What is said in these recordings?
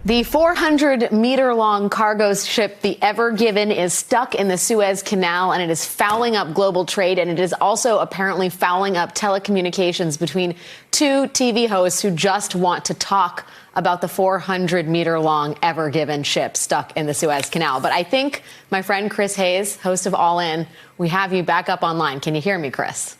The 400-meter-long cargo ship, the Ever Given, is stuck in the Suez Canal, and it is fouling up global trade, and it is also apparently fouling up telecommunications between two TV hosts who just want to talk about the 400-meter-long Ever Given ship stuck in the Suez Canal. But I think my friend Chris Hayes, host of All In, we have you back up online. Can you hear me, Chris?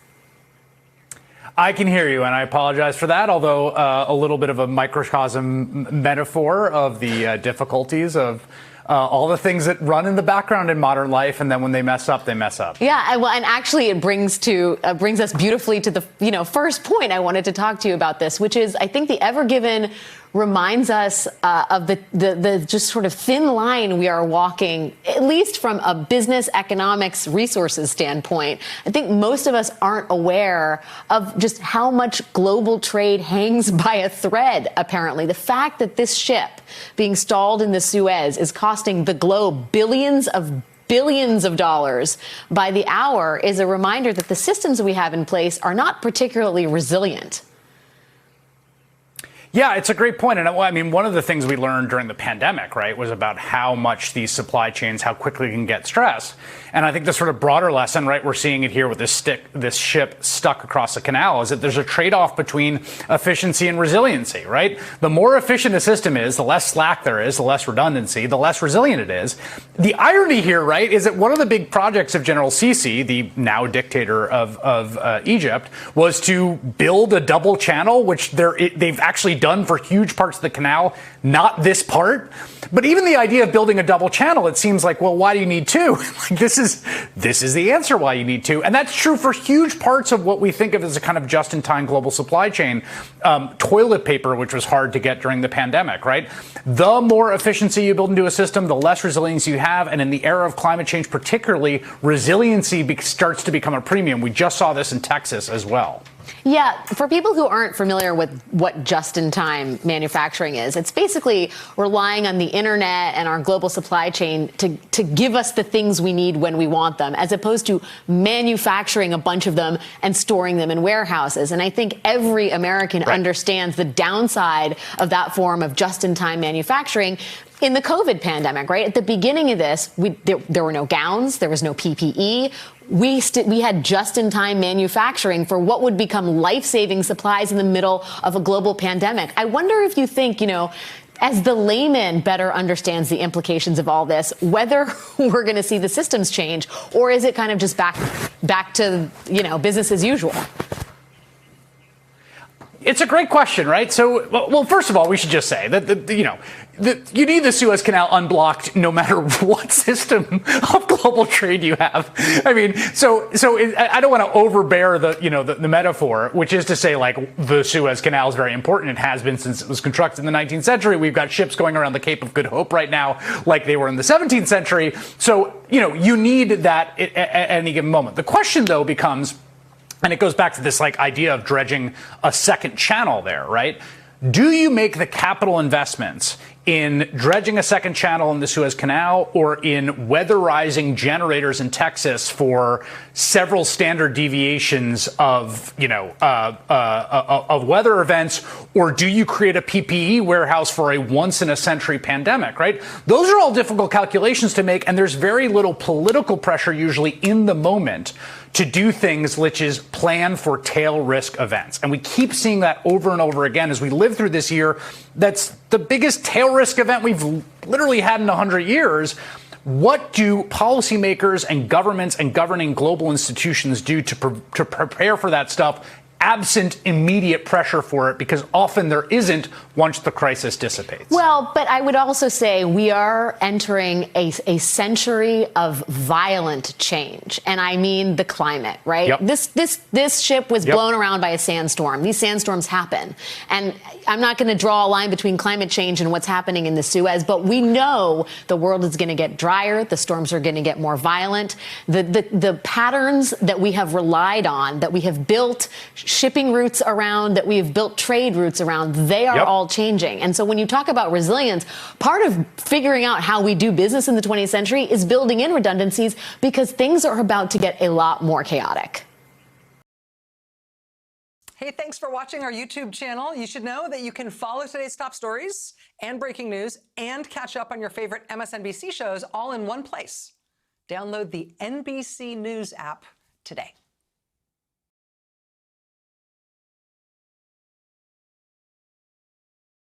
I can hear you, and I apologize for that, although a little bit of a microcosm metaphor of the difficulties of all the things that run in the background in modern life, and then when they mess up, they mess up. Yeah, well, and actually it brings us beautifully to the first point I wanted to talk to you about this, which is I think the Ever Given reminds us of the just sort of thin line we are walking, at least from a business economics resources standpoint. I think most of us aren't aware of just how much global trade hangs by a thread, apparently. The fact that this ship being stalled in the Suez is costing the globe billions of dollars by the hour is a reminder that the systems we have in place are not particularly resilient. Yeah, it's a great point. And I mean, one of the things we learned during the pandemic, right, was about how much these supply chains, how quickly can get stressed. And I think the sort of broader lesson, right, we're seeing it here with this ship stuck across the canal, is that there's a trade-off between efficiency and resiliency, right? The more efficient a system is, the less slack there is, the less redundancy, the less resilient it is. The irony here, right, is that one of the big projects of General Sisi, the now dictator of Egypt, was to build a double channel, which they've actually done for huge parts of the canal, not this part. But even the idea of building a double channel, it seems like, well, why do you need two? Like, this is the answer why you need two. And that's true for huge parts of what we think of as a kind of just-in-time global supply chain. Toilet paper, which was hard to get during the pandemic, right? The more efficiency you build into a system, the less resilience you have. And in the era of climate change, particularly, resiliency starts to become a premium. We just saw this in Texas as well. Yeah, for people who aren't familiar with what just-in-time manufacturing is, it's basically relying on the internet and our global supply chain to give us the things we need when we want them, as opposed to manufacturing a bunch of them and storing them in warehouses. And I think every American understands the downside of that form of just-in-time manufacturing. In the COVID pandemic, right? At the beginning of this, there were no gowns, there was no PPE. We had just-in-time manufacturing for what would become life-saving supplies in the middle of a global pandemic. I wonder if you think, as the layman better understands the implications of all this, whether we're going to see the systems change, or is it kind of just back to, business as usual? It's a great question, right? So, well, first of all, we should just say that, you need the Suez Canal unblocked no matter what system of global trade you have. I mean, I don't want to overbear the metaphor, which is to say, like, the Suez Canal is very important. It has been since it was constructed in the 19th century. We've got ships going around the Cape of Good Hope right now, like they were in the 17th century. So, you need that at any given moment. The question, though, becomes, and it goes back to this idea of dredging a second channel there, right? Do you make the capital investments in dredging a second channel in the Suez Canal or in weatherizing generators in Texas for several standard deviations of weather events, or do you create a PPE warehouse for a once-in-a-century pandemic, right? Those are all difficult calculations to make, and there's very little political pressure usually in the moment to do things which is plan for tail risk events. And we keep seeing that over and over again as we live through this year. That's the biggest tail risk event we've literally had in 100 years. What do policymakers and governments and governing global institutions do to prepare for that stuff, absent immediate pressure for it, because often there isn't once the crisis dissipates? Well, but I would also say we are entering a century of violent change. And I mean the climate, right? Yep. This ship was blown around by a sandstorm. These sandstorms happen. And I'm not going to draw a line between climate change and what's happening in the Suez, but we know the world is going to get drier. The storms are going to get more violent. The patterns that we have relied on, that we have built shipping routes around, that we have built trade routes around, they are all changing. And so when you talk about resilience, part of figuring out how we do business in the 20th century is building in redundancies, because things are about to get a lot more chaotic. Hey, thanks for watching our YouTube channel. You should know that you can follow today's top stories and breaking news and catch up on your favorite MSNBC shows all in one place. Download the NBC News app today.